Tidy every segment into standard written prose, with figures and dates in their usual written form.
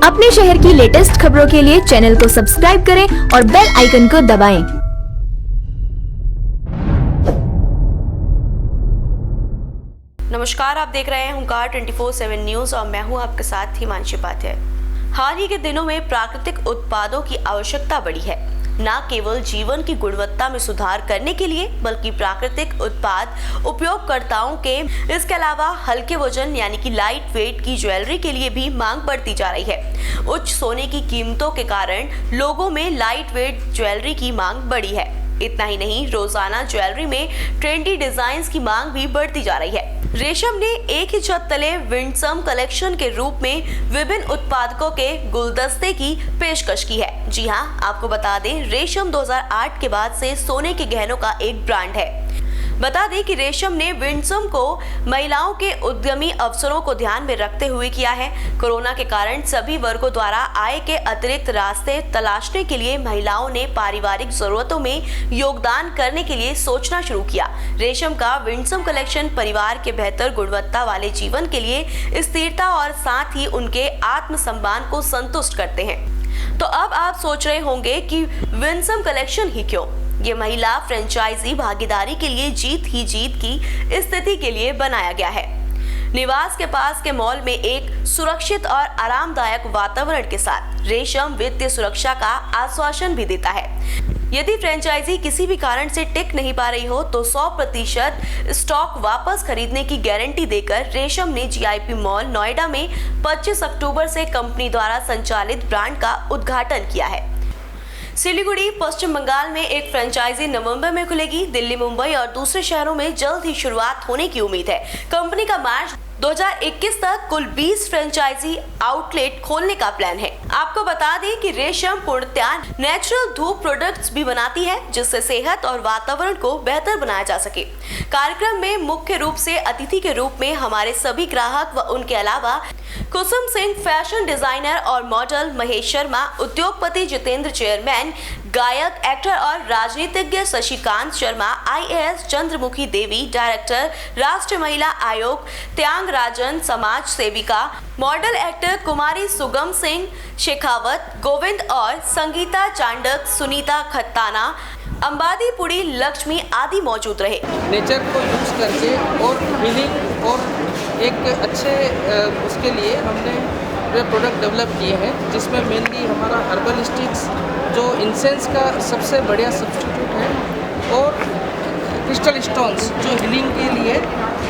अपने शहर की लेटेस्ट खबरों के लिए चैनल को सब्सक्राइब करें और बेल आइकन को दबाएं। नमस्कार, आप देख रहे हैं हुंकार 24/7 न्यूज और मैं हूं आपके साथ हिमांशी पाठक। हाल ही के दिनों में प्राकृतिक उत्पादों की आवश्यकता बढ़ी है, न केवल जीवन की गुणवत्ता में सुधार करने के लिए बल्कि प्राकृतिक उत्पाद उपयोगकर्ताओं के इसके अलावा हल्के वजन यानी कि लाइट वेट की ज्वेलरी के लिए भी मांग बढ़ती जा रही है। उच्च सोने की कीमतों के कारण लोगों में लाइट वेट ज्वेलरी की मांग बढ़ी है। इतना ही नहीं, रोजाना ज्वेलरी में ट्रेंडी डिजाइन्स की मांग भी बढ़ती जा रही है। रेशम ने एक ही छत तले विंडसम कलेक्शन के रूप में विभिन्न उत्पादकों के गुलदस्ते की पेशकश की है। जी हां, आपको बता दें, रेशम 2008 के बाद से सोने के गहनों का एक ब्रांड है। बता दें कि रेशम ने विंडसम को महिलाओं के उद्यमी अवसरों को ध्यान में रखते हुए किया है। कोरोना के कारण सभी वर्गों द्वारा आय के अतिरिक्त रास्ते तलाशने के लिए महिलाओं ने पारिवारिक जरूरतों में योगदान करने के लिए सोचना शुरू किया। रेशम का विंडसम कलेक्शन परिवार के बेहतर गुणवत्ता वाले जीवन के लिए स्थिरता और साथ ही उनके आत्मसम्मान को संतुष्ट करते हैं। तो अब आप सोच रहे होंगे कि विंडसम कलेक्शन ही क्यों? ये महिला फ्रेंचाइजी भागीदारी के लिए जीत ही जीत की स्थिति के लिए बनाया गया है। निवास के पास के मॉल में एक सुरक्षित और आरामदायक वातावरण के साथ रेशम वित्तीय सुरक्षा का आश्वासन भी देता है। यदि फ्रेंचाइजी किसी भी कारण से टिक नहीं पा रही हो तो 100% स्टॉक वापस खरीदने की गारंटी देकर रेशम ने जीआईपी मॉल नोएडा में 25 अक्टूबर से कंपनी द्वारा संचालित ब्रांड का उद्घाटन किया है। सिलीगुड़ी पश्चिम बंगाल में एक फ्रेंचाइजी नवंबर में खुलेगी। दिल्ली, मुंबई और दूसरे शहरों में जल्द ही शुरुआत होने की उम्मीद है। कंपनी का मार्च 2021 तक कुल 20 फ्रेंचाइजी आउटलेट खोलने का प्लान है। आपको बता दें कि रेशम पूर्णतया नेचुरल धूप प्रोडक्ट्स भी बनाती है, जिससे सेहत और वातावरण को बेहतर बनाया जा सके। कार्यक्रम में मुख्य रूप से अतिथि के रूप में हमारे सभी ग्राहक व उनके अलावा कुसुम सिंह फैशन डिजाइनर और मॉडल, महेश शर्मा उद्योगपति, जितेंद्र चेयरमैन, गायक, एक्टर और राजनीतिज्ञ शशिकांत शर्मा, IAS चंद्रमुखी देवी, डायरेक्टर राष्ट्रीय महिला आयोग त्यांग राजन, समाज सेविका, मॉडल, एक्टर कुमारी सुगम सिंह शेखावत, गोविंद और संगीता चांडक, सुनीता खत्ताना, अंबादी पुड़ी, लक्ष्मी आदि मौजूद रहे। नेचर को यूज़ करके और हीलिंग और एक अच्छे उसके लिए हमने प्रोडक्ट डेवलप किए हैं, जिसमें मेनली हमारा हर्बल स्टिक्स जो इंसेंस का सबसे बढ़िया सब्स्टिट्यूट है और क्रिस्टल स्टोन्स जो हीलिंग के लिए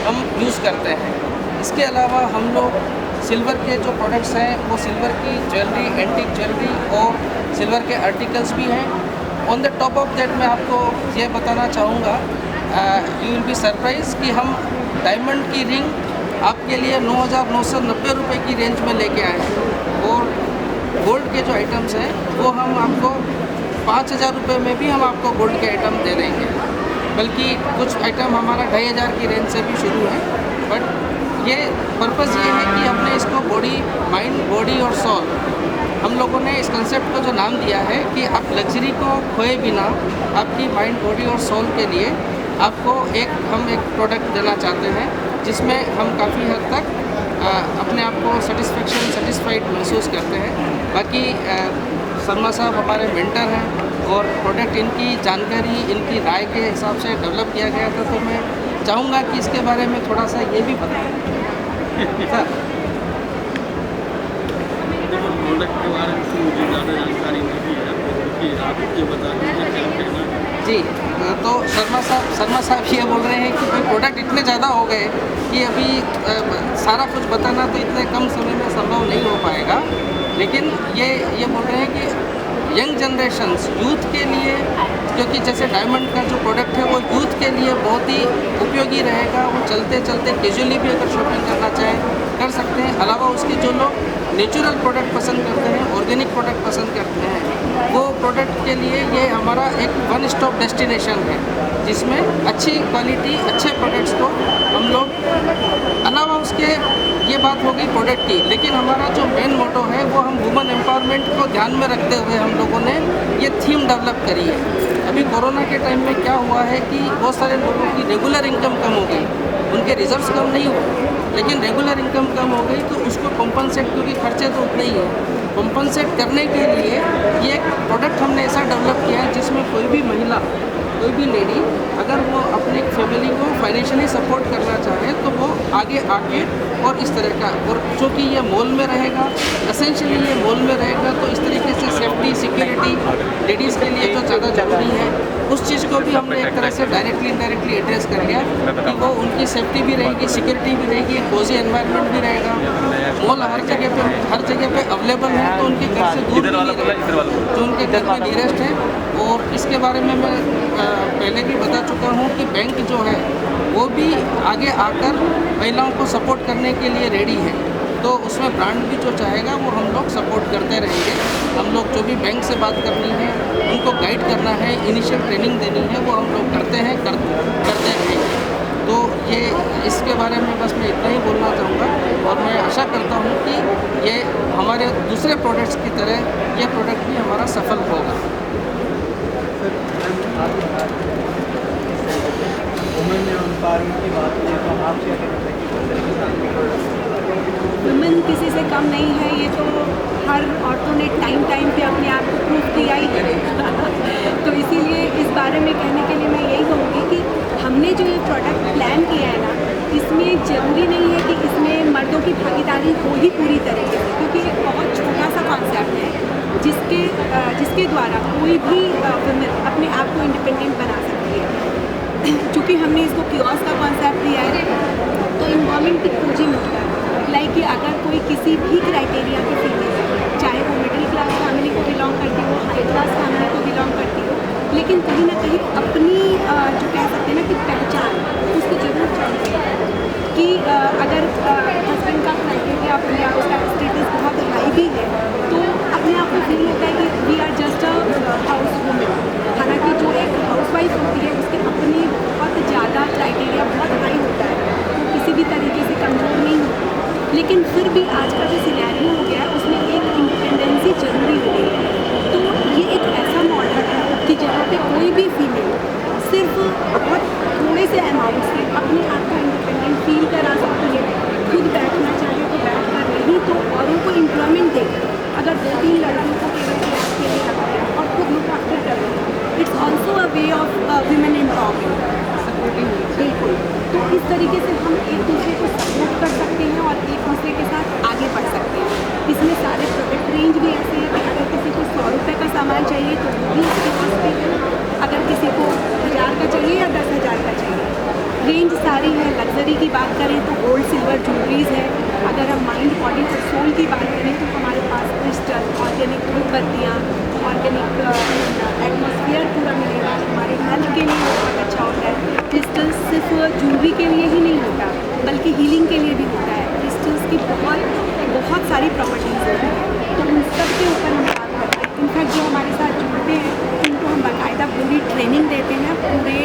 हम यूज़ करते हैं। इसके अलावा हम लोग सिल्वर के जो प्रोडक्ट्स हैं वो सिल्वर की ज्वेलरी, एंटीक ज्वेलरी और सिल्वर के आर्टिकल्स भी हैं। On the top of that मैं आपको ये बताना चाहूँगा, यू विल बी सरप्राइज कि हम डायमंड की रिंग आपके लिए 9,990 रुपये की रेंज में लेके आए हैं और गोल्ड के जो आइटम्स हैं वो हम आपको 5,000 रुपये में भी हम आपको गोल्ड के आइटम दे देंगे। बल्कि कुछ आइटम हमारा 2,500 की रेंज से भी शुरू है। बट ये पर्पज़ ये है कि हमने इसको बॉडी, माइंड, बॉडी और सोल, हम लोगों ने इस कंसेप्ट को जो नाम दिया है कि आप लग्जरी को खोए बिना आपकी माइंड, बॉडी और सोल के लिए आपको हम एक प्रोडक्ट देना चाहते हैं, जिसमें हम काफ़ी हद तक अपने आप को सेटिस्फाइड महसूस करते हैं। बाकी शर्मा साहब हमारे मेंटर हैं और प्रोडक्ट इनकी जानकारी, इनकी राय के हिसाब से डेवलप किया गया था, तो मैं चाहूँगा कि इसके बारे में थोड़ा सा ये भी बताएं। सर, प्रोडक्ट के बारे में मुझे ज़्यादा जानकारी नहीं है, क्योंकि आप ये बता दीजिए क्या कहना है। जी, तो शर्मा साहब ये बोल रहे हैं कि भाई प्रोडक्ट इतने ज़्यादा हो गए कि अभी सारा कुछ बताना तो इतने कम समय में संभव नहीं हो पाएगा। लेकिन ये बोल रहे हैं कि यंग जनरेशन्स, यूथ के लिए, क्योंकि जैसे डायमंड का जो प्रोडक्ट है वो यूथ के लिए बहुत ही उपयोगी रहेगा। वो चलते चलते कैजुअली भी अगर शॉपिंग करना चाहें कर सकते हैं। अलावा उसके जो लोग नेचुरल प्रोडक्ट पसंद करते हैं, ऑर्गेनिक प्रोडक्ट पसंद करते हैं, वो प्रोडक्ट के लिए ये हमारा एक वन स्टॉप डेस्टिनेशन है, जिसमें अच्छी क्वालिटी, अच्छे प्रोडक्ट्स को हम लोग, अलावा उसके ये बात होगी प्रोडक्ट की, लेकिन हमारा जो मेन मोटो है वो हम वुमेन एम्पावरमेंट को ध्यान में रखते हुए हम लोगों ने ये थीम डेवलप करी है। अभी कोरोना के टाइम में क्या हुआ है कि बहुत सारे लोगों की रेगुलर इनकम कम हो गई, उनके रिजर्व्स कम नहीं हुए, लेकिन रेगुलर इनकम कम हो गई तो उसको कॉम्पनसेट, क्योंकि खर्चे तो उतने ही हैं, कॉम्पनसेट करने के लिए ये एक प्रोडक्ट हमने ऐसा डेवलप किया है जिसमें कोई भी महिला, कोई भी लेडी अगर वो अपनी फैमिली को फाइनेंशियली सपोर्ट करना चाहे तो वो आगे आके और इस तरह का, और चूँकि ये मॉल में रहेगा, एसेंशियली ये मॉल में रहेगा तो इस तरीके से सेफ्टी सिक्योरिटी लेडीज़ के लिए जो ज़्यादा ज़रूरी है उस चीज़ को भी हमने एक तरह से डायरेक्टली इनडायरेक्टली एड्रेस कर लिया कि वो उनकी सेफ्टी भी रहेगी, सिक्योरिटी भी रहेगी, एक कोजी एनवायरनमेंट भी रहेगा। मॉल हर जगह पे अवेलेबल है तो उनके घर से दूर भी नहीं रहेगा, जो उनके घर में नियरेस्ट है। और इसके बारे में मैं पहले भी बता चुका हूँ कि बैंक जो है वो भी आगे आकर महिलाओं को सपोर्ट करने के लिए रेडी है, तो उसमें ब्रांड भी जो चाहेगा वो हम लोग सपोर्ट करते रहेंगे। हम लोग जो भी बैंक से बात करनी है, उनको गाइड करना है, इनिशियल ट्रेनिंग देनी है, वो हम लोग करते हैं, करते रहेंगे। तो ये इसके बारे में बस मैं इतना ही बोलना चाहूँगा और मैं आशा करता हूँ कि ये हमारे दूसरे प्रोडक्ट्स की तरह ये प्रोडक्ट भी हमारा सफल होगा। वुमेन एम्पावरमेंट की बात की तो आप क्या कहना वुमेन किसी से कम नहीं है, ये तो हर औरतों ने टाइम पे अपने आप को प्रूव किया ही है। तो इसीलिए इस बारे में कहने के लिए मैं यही कहूँगी कि हमने जो ये प्रोडक्ट प्लान किया है ना, इसमें ज़रूरी नहीं है कि इसमें मर्दों की भागीदारी हो ही पूरी तरीके से, क्योंकि एक बहुत छोटा सा कॉन्सेप्ट है जिसके द्वारा कोई भी वुमेन अपने आप को इंडिपेंडेंट बना सकती है। चूँकि हमने इसको कियोस्क का कॉन्सेप्ट दिया है तो इन्वॉल्वमेंट की खोज ही मिलता है। लाइक कि अगर कोई किसी भी क्राइटेरिया की फीमेल है, चाहे वो मिडिल क्लास फैमिली को बिलोंग करती हो, हाई क्लास फैमिली को बिलोंग करती हो, लेकिन कहीं ना कहीं अपनी जो कह सकते हैं ना कि पहचान उसको जरूर चाहिए कि अगर हस्बैंड का क्राइटेरिया या उसका स्टेटस बहुत हाई भी है तो अपने आप को फील होता है कि we are just a house women. हालांकि जो एक हाउस वाइफ होती है उसके अपने बहुत ज़्यादा क्राइटेरिया बहुत हाई होता है, वो किसी भी तरीके से कमज़ोर नहीं होती, लेकिन फिर भी आज का जो सिनेरियो हो गया है उसमें एक इंडिपेंडेंसी जरूरी हो गई है। तो ये एक ऐसा मॉडल है कि जहाँ पे कोई भी फीमेल सिर्फ बहुत थोड़े से अमाउंट से अपने आप को इंडिपेंडेंट फील करा सकती है, खुद बैठना चाहे तो बैठ कर, नहीं तो औरों को एम्प्लॉयमेंट देकर, अगर 2-3 लड़कियों को केवल क्लास के लिए लगाया और खुद लुक आफ्टर कर रहे हैं, it's also a way of women empowerment. बिल्कुल, तो इस तरीके से हम एक दूसरे को सपोर्ट कर सकते हैं और एक दूसरे के साथ आगे बढ़ सकते हैं। इसमें सारे प्रोडक्ट रेंज भी ऐसे हैं कि अगर किसी को 100 रुपये का सामान चाहिए तो वो भी उसके पास पे है, अगर किसी को 1000 का चाहिए या 10,000 का चाहिए। रेंज सारी है। लग्जरी की बात करें तो गोल्ड सिल्वर ज्वेलरीज है। अगर हम माइंड बॉडी और सोल की बात करें तो हमारे पास क्रिस्टल, ऑर्गेनिक धूपबत्तियाँ, ऑर्गेनिक एटमॉस्फेयर पूरा मिलेगा। हमारे हेल्थ के लिए बहुत अच्छा होता है। क्रिस्टल सिर्फ ज्वेलरी के लिए ही नहीं होता बल्कि हीलिंग के लिए भी होता है। क्रिस्टल्स की बहुत सारी प्रॉपर्टीज़ होती हैं, तो उन सब के ऊपर हम बात करते हैं। इनफैक्ट जो हमारे साथ जुड़ते हैं उनको हम बाकायदा पूरी ट्रेनिंग देते हैं, पूरे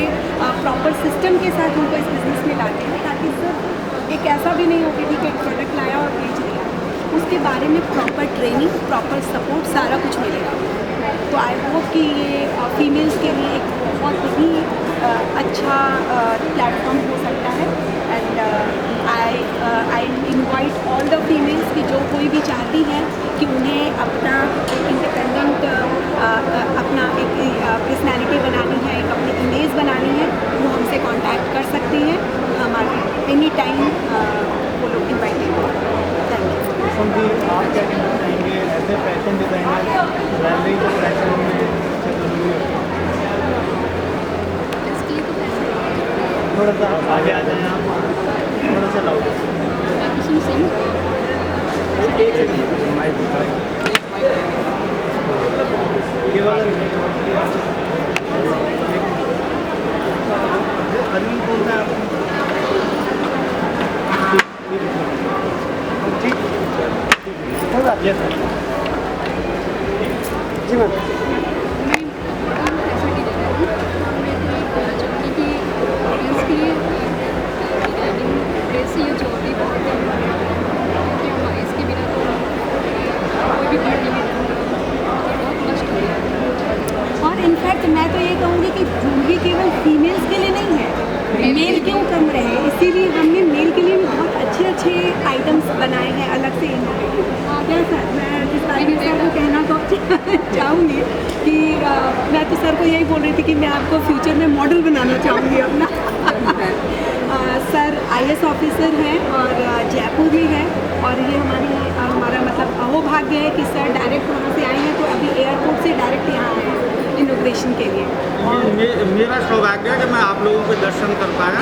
प्रॉपर सिस्टम के साथ उनको इस बिज़नेस में लाते हैं, ताकि सिर्फ एक ऐसा भी नहीं हो कि ठीक है एक प्रोडक्ट लाया और बेच दिया, उसके बारे में प्रॉपर ट्रेनिंग, प्रॉपर सपोर्ट सारा कुछ मिलेगा। तो आई होप कि ये फीमेल्स के लिए एक बहुत ही अच्छा प्लेटफॉर्म हो सकता है। And I invite all the females कि जो कोई भी चाहती हैं कि उन्हें अपना इंडिपेंडेंट अपना एक पर्सनैलिटी बनानी है, एक अपनी इमेज बनानी है, वो हमसे कांटेक्ट कर सकती हैं। हमारे एनी टाइम वो लोग इन्वाइटेड हैं। Thank you. आप क्या कहना चाहेंगे ऐसे फैशन डिज़ाइनर ज्वेलरी को फैशन में ज़रूरी होती है? थोड़ा सा आगे आ जाए आप, थोड़ा सा लाउड। ये वाला अरविंद कौन सा ठीक होगा? यस सर जी मैम। और इनफैक्ट मैं तो ये कहूँगी कि ज्वेलरी केवल फीमेल्स के लिए नहीं है, मेल क्यों कम रहे, इसीलिए हमने मेल के लिए भी बहुत अच्छे आइटम्स बनाए हैं अलग से। क्या सर मैं जिस बारे में चाहूँगी कि मैं तो सर को यही बोल रही थी कि मैं आपको फ्यूचर में मॉडल बनाना चाहूँगी अपना। सर IAS ऑफिसर हैं और जयपुर भी है, और ये हमारा मतलब अहोभाग्य है कि सर डायरेक्ट वहाँ से आए हैं, तो अभी एयरपोर्ट से डायरेक्ट यहाँ आए हैं इनॉग्रेशन के लिए। मेरा सौभाग्य है कि मैं आप लोगों के दर्शन कर पाया।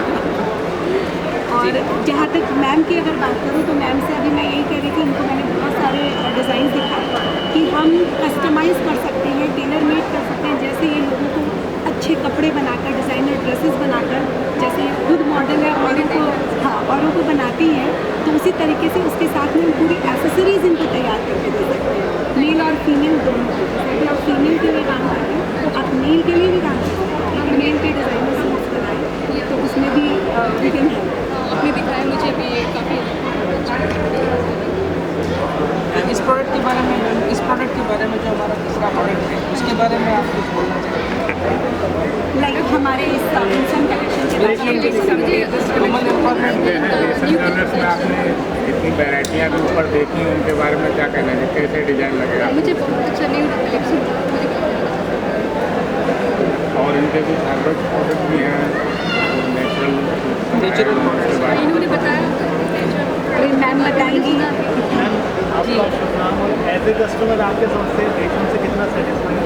और जहाँ तक मैम की अगर बात करूँ तो मैम से अभी मैं यही कह रही थी, उनको मैंने बहुत सारे डिज़ाइन दिखाए कि हम कस्टमाइज़ कर सकते हैं, टेलर मेड कर सकते हैं। जैसे ये लोगों को अच्छे कपड़े बनाकर, डिज़ाइनर ड्रेसेस बनाकर, जैसे खुद मॉडल है औरों को बनाती हैं, तो उसी तरीके से उसके साथ में पूरी एक्सेसरीज इनको तैयार करके दे सकते हैं, मेल और फीमेल दोनों को। यदि आप फीमेल के लिए काम करते हैं तो आप मेल के लिए भी काम कर सकते हैं, क्योंकि मेल के डिज़ाइनर सूट्स बनाए तो उसमें भी विभिन्न है। आपने दिखाया मुझे भी काफ़ी इस प्रोडक्ट के बारे में जो हमारा दूसरा प्रोडक्ट है उसके बारे में आप कुछ बोलना चाहेंगे? लाइक हमारे इस इंसान कलेक्शन के बारे में वुमन एम्पावरमेंट में आपने इतनी वैरायटियाँ भी ऊपर देखी, उनके बारे में क्या कहना है, कैसे डिजाइन लगेगा? मुझे बहुत अच्छा न्यू कलेक्शन और इनके कुछ हर्बल प्रोडक्ट भी हैं, नेचुरल प्रोडक्ट इन्होंने बताया मैम बताएंगी। आपका शुभ नाम और एज ए कस्टमर आपके समझते हैं से कितना सेटिस्फाइड?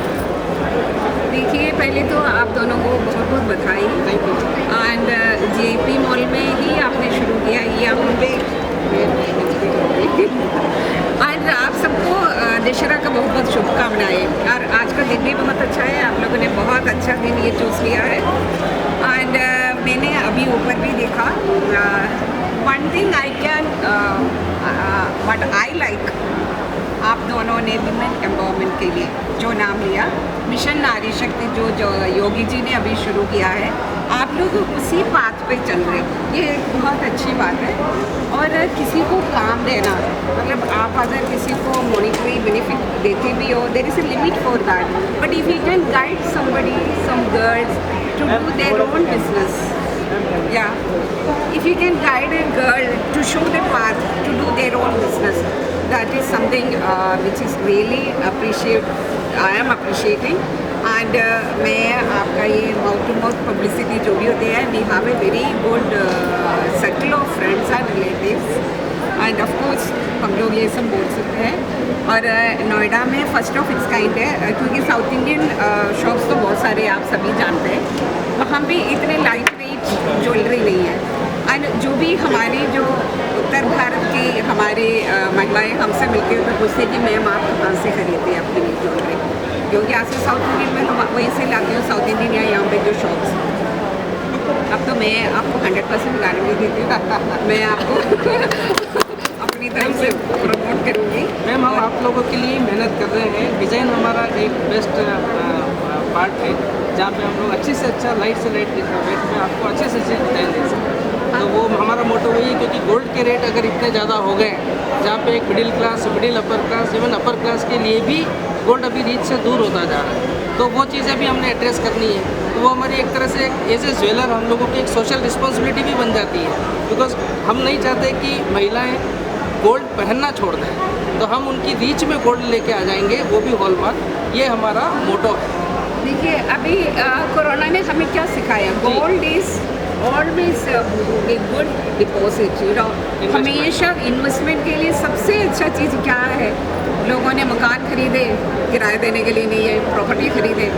देखिए, पहले तो आप दोनों को बहुत बहुत बधाई। एंड JP मॉल में ही आपने शुरू किया ये आज आप सबको दशहरा का बहुत बहुत शुभकामनाएं। और आज का दिन भी बहुत अच्छा है, आप लोगों ने बहुत अच्छा दिन ये चूज़ लिया है। एंड मैंने अभी ऊपर भी देखा, one thing I can what I like, आप दोनों ने विमेन एम्पावरमेंट के लिए जो नाम लिया, मिशन नारी शक्ति जो योगी जी ने अभी शुरू किया है, आप लोग उसी पाथ पे चल रहे, ये एक बहुत अच्छी बात है। और किसी को काम देना, मतलब आप अगर किसी को मॉनिटरी बेनिफिट देते भी हो, there is a limit for that, but if you can guide somebody, some girls to do their own business, if you can guide a girl to show the path to do their own business, that is something which is really I am appreciating. And मैं आपका ये mouth to mouth publicity जो भी होती है, we have a very good circle of friends and relatives, and of course हम लोग ये सब बोल सकते हैं। और नोएडा में फर्स्ट ऑफ इट्स काइंड है, क्योंकि साउथ इंडियन शॉप्स तो बहुत सारे आप सभी जानते हैं, वहाँ भी इतने लाइट वेट ज्वेलरी नहीं है। एंड जो भी हमारी जो उत्तर भारत की हमारे महिलाएं हमसे मिलती हैं तो पूछते कि मैम आप कहाँ से खरीदते हैं अपनी ज्वेलरी, क्योंकि आज से साउथ इंडियन में तो वहीं से लाती हूँ, साउथ इंडियन या यहाँ पे जो शॉप्स। अब तो मैं आपको 100% गारंटी देती हूँ, मैं आपको अपनी तरफ से प्रमोट करूँगी। मैम, हम आप लोगों के लिए मेहनत कर रहे हैं। डिज़ाइन हमारा एक बेस्ट पार्ट है, जहाँ पे हम लोग अच्छे से अच्छा लाइट से लाइट रेट में आपको अच्छे से अच्छे डिज़ाइन दे सकते हैं। तो वो हमारा मोटो वही है, क्योंकि गोल्ड के रेट अगर इतने ज़्यादा हो गए, जहाँ पे एक middle class, middle upper class, even upper class के लिए भी गोल्ड अभी रीच से दूर होता जा रहा है, तो वो चीज़ें भी हमने एड्रेस करनी है। तो वो हमारी एक तरह से एज ए ज्वेलर हम लोगों की एक सोशल रिस्पॉन्सिबिलिटी भी बन जाती है, बिकॉज हम नहीं चाहते कि महिलाएँ गोल्ड पहनना छोड़ दें, तो हम उनकी रीच में गोल्ड लेके आ जाएंगे, वो भी हॉलमार्क। ये हमारा मोटो है। देखिए, अभी कोरोना ने हमें क्या सिखाया, gold is always a good deposit, हमेशा इन्वेस्टमेंट के लिए सबसे अच्छा चीज़ क्या है, लोगों ने मकान खरीदे किराए देने के लिए नहीं है, प्रॉपर्टी खरीदे।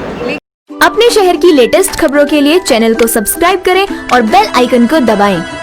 अपने शहर की लेटेस्ट खबरों के लिए चैनल को सब्सक्राइब करें और बेल आइकन को दबाएं।